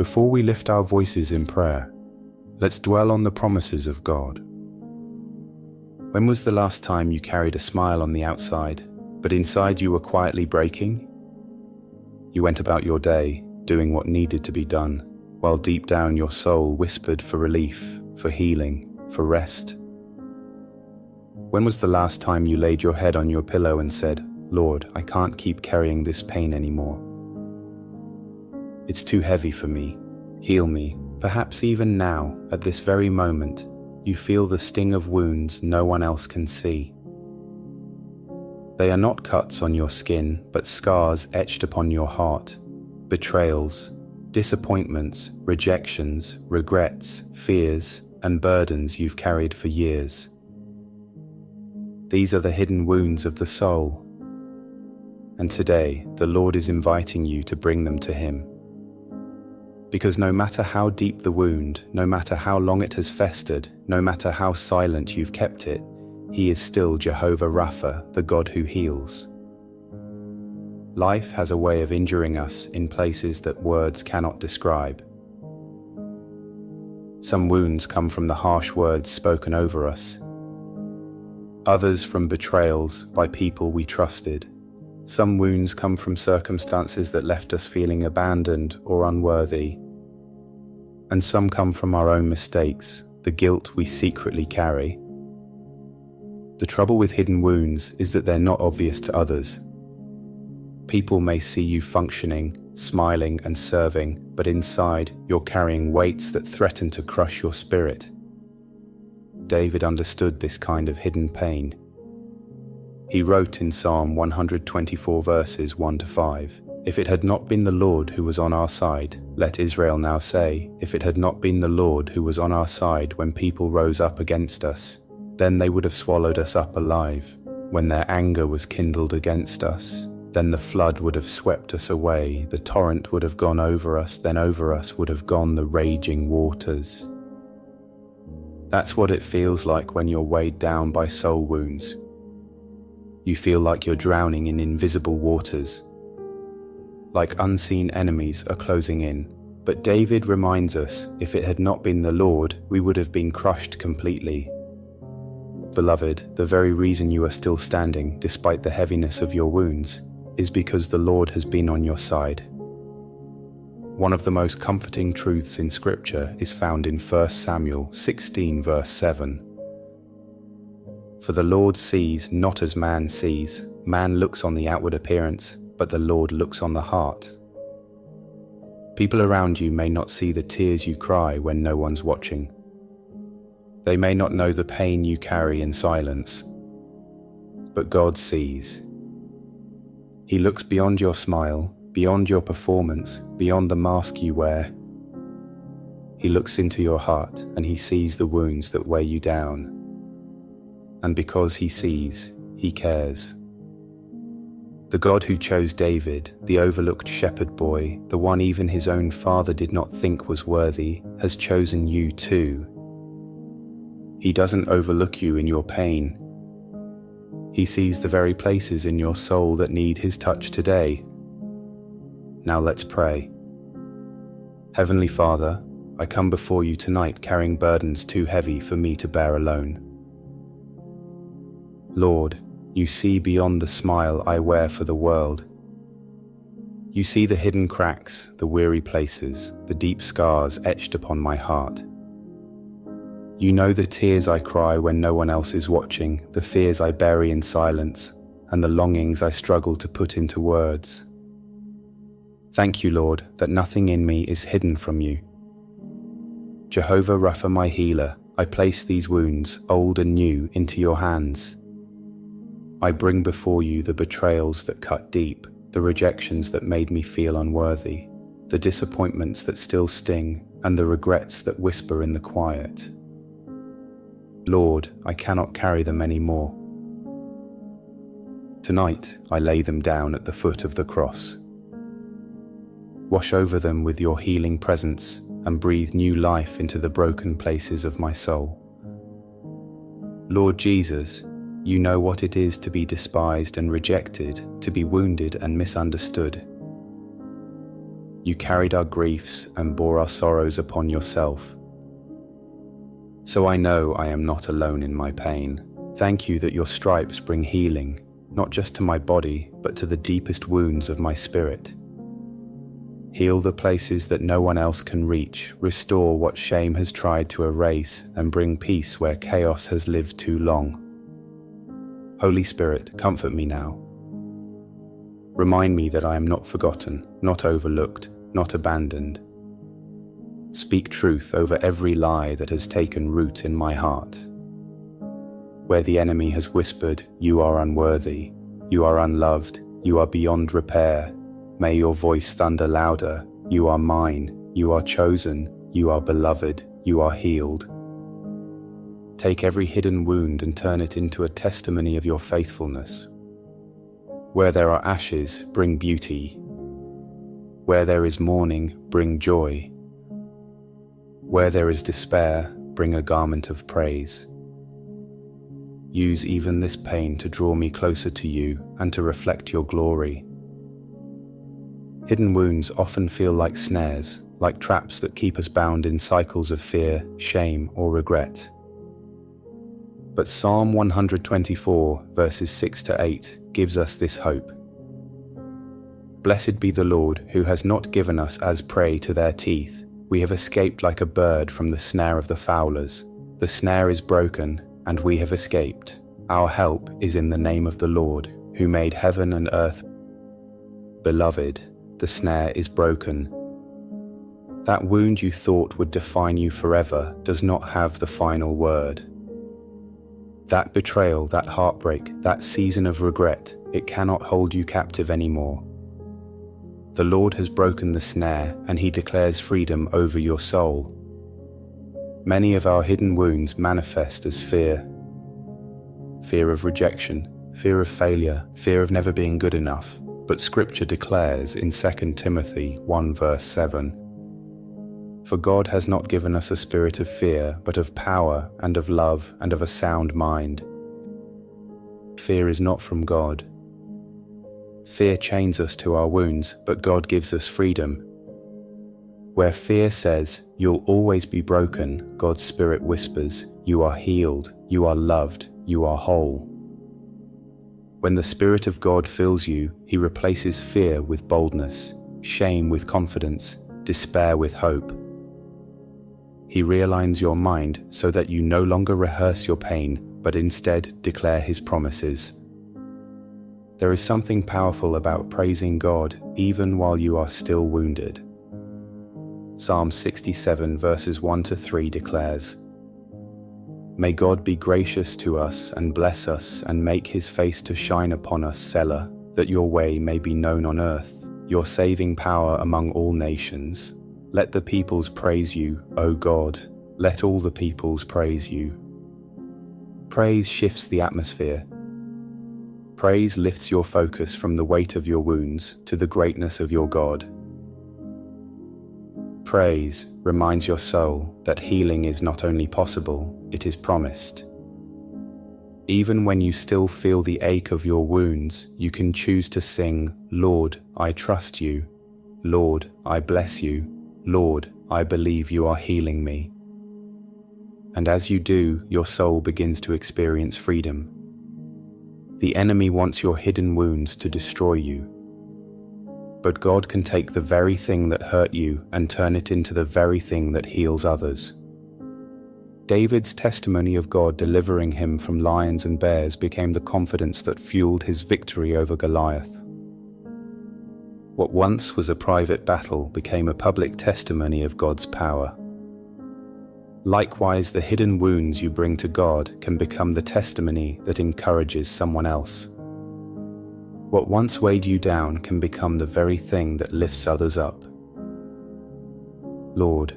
Before we lift our voices in prayer, let's dwell on the promises of God. When was the last time you carried a smile on the outside, but inside you were quietly breaking? You went about your day, doing what needed to be done, while deep down your soul whispered for relief, for healing, for rest. When was the last time you laid your head on your pillow and said, "Lord, I can't keep carrying this pain anymore. It's too heavy for me. Heal me." Perhaps even now, at this very moment, you feel the sting of wounds no one else can see. They are not cuts on your skin, but scars etched upon your heart, betrayals, disappointments, rejections, regrets, fears, and burdens you've carried for years. These are the hidden wounds of the soul. And today, the Lord is inviting you to bring them to Him. Because no matter how deep the wound, no matter how long it has festered, no matter how silent you've kept it, He is still Jehovah Rapha, the God who heals. Life has a way of injuring us in places that words cannot describe. Some wounds come from the harsh words spoken over us. Others from betrayals by people we trusted. Some wounds come from circumstances that left us feeling abandoned or unworthy. And some come from our own mistakes, the guilt we secretly carry. The trouble with hidden wounds is that they're not obvious to others. People may see you functioning, smiling and serving, but inside you're carrying weights that threaten to crush your spirit. David understood this kind of hidden pain. He wrote in Psalm 124 verses 1-5, "If it had not been the Lord who was on our side, let Israel now say, if it had not been the Lord who was on our side when people rose up against us, then they would have swallowed us up alive. When their anger was kindled against us, then the flood would have swept us away, the torrent would have gone over us, then over us would have gone the raging waters." That's what it feels like when you're weighed down by soul wounds. You feel like you're drowning in invisible waters, like unseen enemies are closing in. But David reminds us, if it had not been the Lord, we would have been crushed completely. Beloved, the very reason you are still standing, despite the heaviness of your wounds, is because the Lord has been on your side. One of the most comforting truths in Scripture is found in 1 Samuel 16 verse 7. "For the Lord sees not as man sees. Man looks on the outward appearance, but the Lord looks on the heart." People around you may not see the tears you cry when no one's watching. They may not know the pain you carry in silence. But God sees. He looks beyond your smile, beyond your performance, beyond the mask you wear. He looks into your heart and He sees the wounds that weigh you down. And because He sees, He cares. The God who chose David, the overlooked shepherd boy, the one even his own father did not think was worthy, has chosen you too. He doesn't overlook you in your pain. He sees the very places in your soul that need His touch today. Now let's pray. Heavenly Father, I come before You tonight carrying burdens too heavy for me to bear alone. Lord, You see beyond the smile I wear for the world. You see the hidden cracks, the weary places, the deep scars etched upon my heart. You know the tears I cry when no one else is watching, the fears I bury in silence, and the longings I struggle to put into words. Thank You, Lord, that nothing in me is hidden from You. Jehovah Rapha, my healer, I place these wounds, old and new, into Your hands. I bring before You the betrayals that cut deep, the rejections that made me feel unworthy, the disappointments that still sting, and the regrets that whisper in the quiet. Lord, I cannot carry them anymore. Tonight, I lay them down at the foot of the cross. Wash over them with Your healing presence and breathe new life into the broken places of my soul. Lord Jesus, You know what it is to be despised and rejected, to be wounded and misunderstood. You carried our griefs and bore our sorrows upon yourself. So I know I am not alone in my pain. Thank you that your stripes bring healing, not just to my body, but to the deepest wounds of my spirit. Heal the places that no one else can reach, restore what shame has tried to erase, and bring peace where chaos has lived too long. Holy Spirit, comfort me now. Remind me that I am not forgotten, not overlooked, not abandoned. Speak truth over every lie that has taken root in my heart. Where the enemy has whispered, "You are unworthy, you are unloved, you are beyond repair," may your voice thunder louder, "You are mine, you are chosen, you are beloved, you are healed." Take every hidden wound and turn it into a testimony of your faithfulness. Where there are ashes, bring beauty. Where there is mourning, bring joy. Where there is despair, bring a garment of praise. Use even this pain to draw me closer to you and to reflect your glory. Hidden wounds often feel like snares, like traps that keep us bound in cycles of fear, shame, or regret. But Psalm 124, verses 6 to 8, gives us this hope. Blessed be the Lord, who has not given us as prey to their teeth. We have escaped like a bird from the snare of the fowlers. The snare is broken, and we have escaped. Our help is in the name of the Lord, who made heaven and earth. Beloved, the snare is broken. That wound you thought would define you forever does not have the final word. That betrayal, that heartbreak, that season of regret, it cannot hold you captive anymore. The Lord has broken the snare, and He declares freedom over your soul. Many of our hidden wounds manifest as fear. Fear of rejection, fear of failure, fear of never being good enough. But Scripture declares in 2 Timothy 1 verse 7, "For God has not given us a spirit of fear, but of power and of love and of a sound mind." Fear is not from God. Fear chains us to our wounds, but God gives us freedom. Where fear says, "You'll always be broken," God's Spirit whispers, "You are healed, you are loved, you are whole." When the Spirit of God fills you, He replaces fear with boldness, shame with confidence, despair with hope. He realigns your mind so that you no longer rehearse your pain, but instead declare His promises. There is something powerful about praising God even while you are still wounded. Psalm 67 verses 1 to 3 declares, "May God be gracious to us and bless us and make His face to shine upon us, Selah, that your way may be known on earth, your saving power among all nations. Let the peoples praise you, O God. Let all the peoples praise you." Praise shifts the atmosphere. Praise lifts your focus from the weight of your wounds to the greatness of your God. Praise reminds your soul that healing is not only possible, it is promised. Even when you still feel the ache of your wounds, you can choose to sing, "Lord, I trust you. Lord, I bless you. Lord, I believe you are healing me." And as you do, your soul begins to experience freedom. The enemy wants your hidden wounds to destroy you. But God can take the very thing that hurt you and turn it into the very thing that heals others. David's testimony of God delivering him from lions and bears became the confidence that fueled his victory over Goliath. What once was a private battle became a public testimony of God's power. Likewise, the hidden wounds you bring to God can become the testimony that encourages someone else. What once weighed you down can become the very thing that lifts others up. Lord,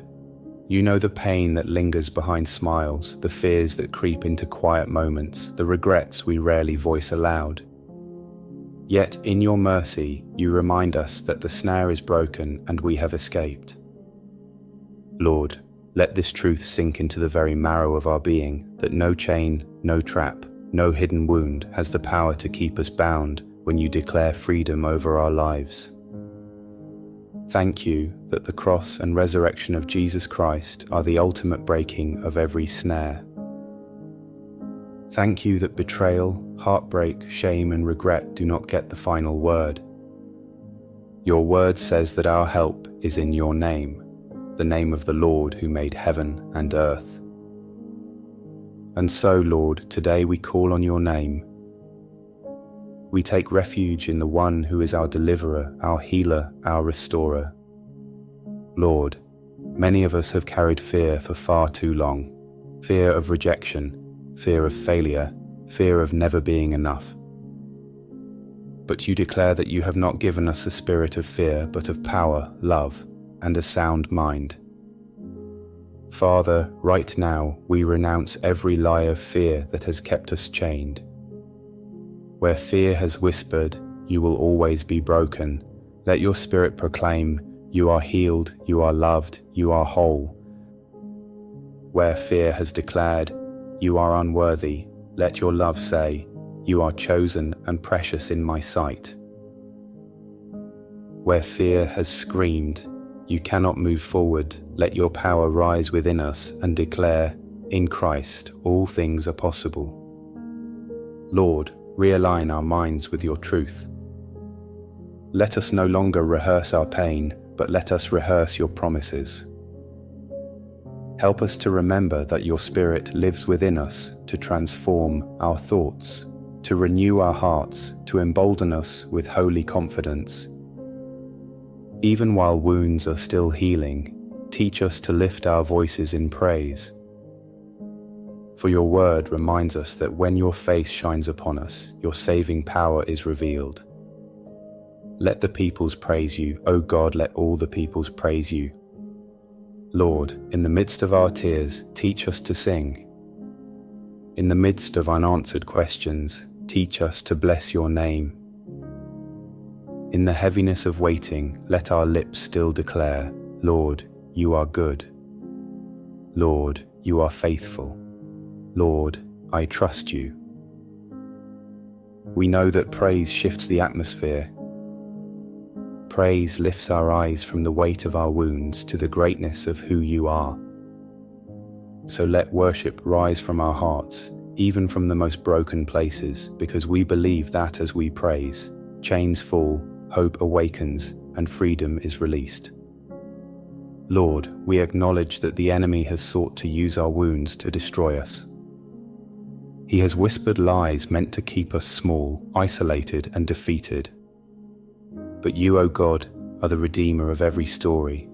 you know the pain that lingers behind smiles, the fears that creep into quiet moments, the regrets we rarely voice aloud. Yet in your mercy, you remind us that the snare is broken and we have escaped. Lord, let this truth sink into the very marrow of our being, that no chain, no trap, no hidden wound has the power to keep us bound when you declare freedom over our lives. Thank you that the cross and resurrection of Jesus Christ are the ultimate breaking of every snare. Thank you that betrayal, heartbreak, shame, and regret do not get the final word. Your word says that our help is in your name, the name of the Lord who made heaven and earth. And so, Lord, today we call on your name. We take refuge in the one who is our deliverer, our healer, our restorer. Lord, many of us have carried fear for far too long. Fear of rejection, fear of failure, fear of never being enough. But you declare that you have not given us a spirit of fear, but of power, love, and a sound mind. Father, right now we renounce every lie of fear that has kept us chained. Where fear has whispered, you will always be broken, let your spirit proclaim, you are healed, you are loved, you are whole. Where fear has declared, you are unworthy, let your love say, you are chosen and precious in my sight. Where fear has screamed, you cannot move forward, let your power rise within us and declare, in Christ all things are possible. Lord, realign our minds with your truth. Let us no longer rehearse our pain, but let us rehearse your promises. Help us to remember that your Spirit lives within us to transform our thoughts, to renew our hearts, to embolden us with holy confidence. Even while wounds are still healing, teach us to lift our voices in praise. For your word reminds us that when your face shines upon us, your saving power is revealed. Let the peoples praise you, O God, let all the peoples praise you. Lord, in the midst of our tears, teach us to sing. In the midst of unanswered questions, teach us to bless your name. In the heaviness of waiting, let our lips still declare, Lord, you are good. Lord, you are faithful. Lord, I trust you. We know that praise shifts the atmosphere. Praise lifts our eyes from the weight of our wounds to the greatness of who you are. So let worship rise from our hearts, even from the most broken places, because we believe that as we praise, chains fall, hope awakens, and freedom is released. Lord, we acknowledge that the enemy has sought to use our wounds to destroy us. He has whispered lies meant to keep us small, isolated, and defeated. But you, O God, are the Redeemer of every story.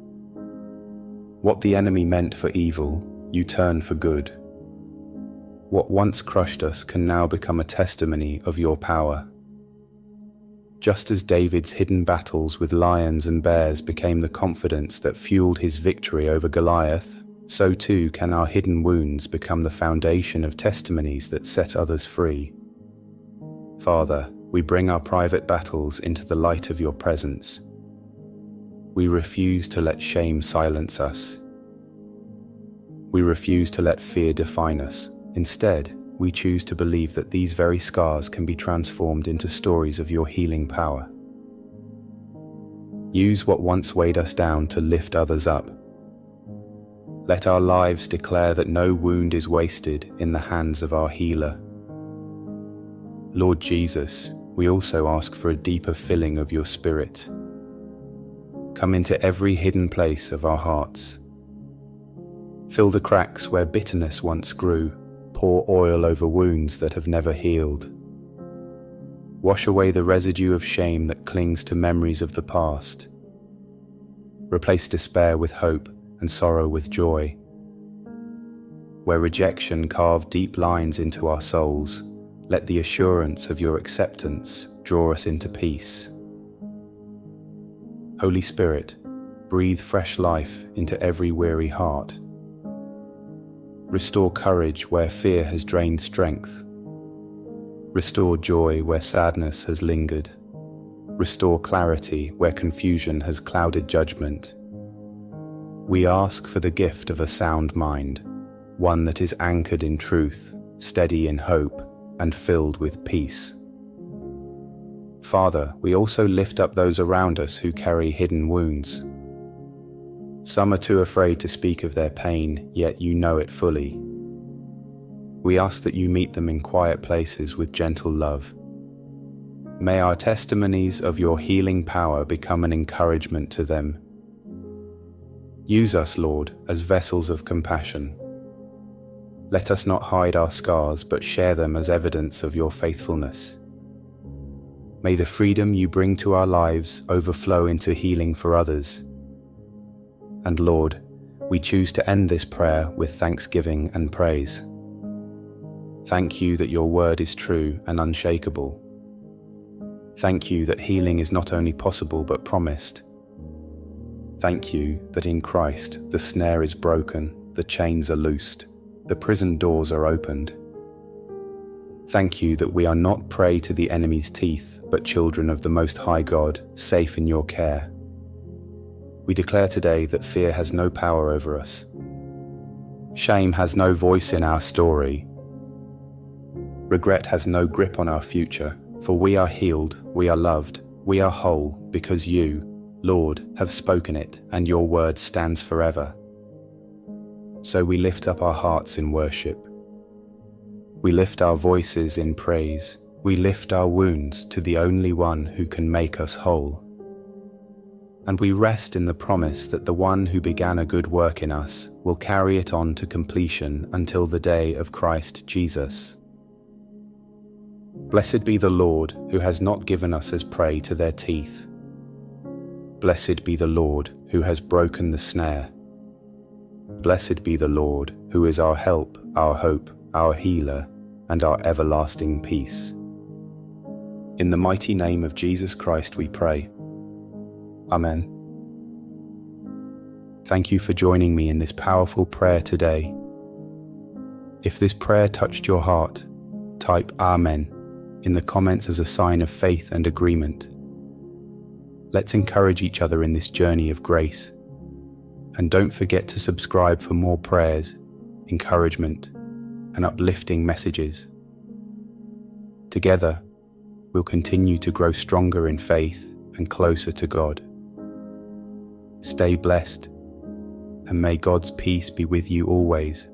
What the enemy meant for evil, you turn for good. What once crushed us can now become a testimony of your power. Just as David's hidden battles with lions and bears became the confidence that fueled his victory over Goliath, so too can our hidden wounds become the foundation of testimonies that set others free. Father, we bring our private battles into the light of your presence. We refuse to let shame silence us. We refuse to let fear define us. Instead, we choose to believe that these very scars can be transformed into stories of your healing power. Use what once weighed us down to lift others up. Let our lives declare that no wound is wasted in the hands of our healer. Lord Jesus, we also ask for a deeper filling of your Spirit. Come into every hidden place of our hearts. Fill the cracks where bitterness once grew. Pour oil over wounds that have never healed. Wash away the residue of shame that clings to memories of the past. Replace despair with hope and sorrow with joy. Where rejection carved deep lines into our souls, let the assurance of your acceptance draw us into peace. Holy Spirit, breathe fresh life into every weary heart. Restore courage where fear has drained strength. Restore joy where sadness has lingered. Restore clarity where confusion has clouded judgment. We ask for the gift of a sound mind, one that is anchored in truth, steady in hope, and filled with peace. Father, we also lift up those around us who carry hidden wounds. Some are too afraid to speak of their pain, yet you know it fully. We ask that you meet them in quiet places with gentle love. May our testimonies of your healing power become an encouragement to them. Use us, Lord, as vessels of compassion. Let us not hide our scars, but share them as evidence of your faithfulness. May the freedom you bring to our lives overflow into healing for others. And Lord, we choose to end this prayer with thanksgiving and praise. Thank you that your word is true and unshakable. Thank you that healing is not only possible but promised. Thank you that in Christ the snare is broken, the chains are loosed, the prison doors are opened. Thank you that we are not prey to the enemy's teeth, but children of the Most High God, safe in your care. We declare today that fear has no power over us. Shame has no voice in our story. Regret has no grip on our future. For we are healed, we are loved, we are whole, because you, Lord, have spoken it, and your word stands forever. So we lift up our hearts in worship. We lift our voices in praise. We lift our wounds to the only one who can make us whole. And we rest in the promise that the one who began a good work in us will carry it on to completion until the day of Christ Jesus. Blessed be the Lord, who has not given us as prey to their teeth. Blessed be the Lord, who has broken the snare. Blessed be the Lord, who is our help, our hope, our healer, and our everlasting peace. In the mighty name of Jesus Christ we pray. Amen. Thank you for joining me in this powerful prayer today. If this prayer touched your heart, type Amen in the comments as a sign of faith and agreement. Let's encourage each other in this journey of grace. And don't forget to subscribe for more prayers, encouragement, and uplifting messages. Together, we'll continue to grow stronger in faith and closer to God. Stay blessed, and may God's peace be with you always.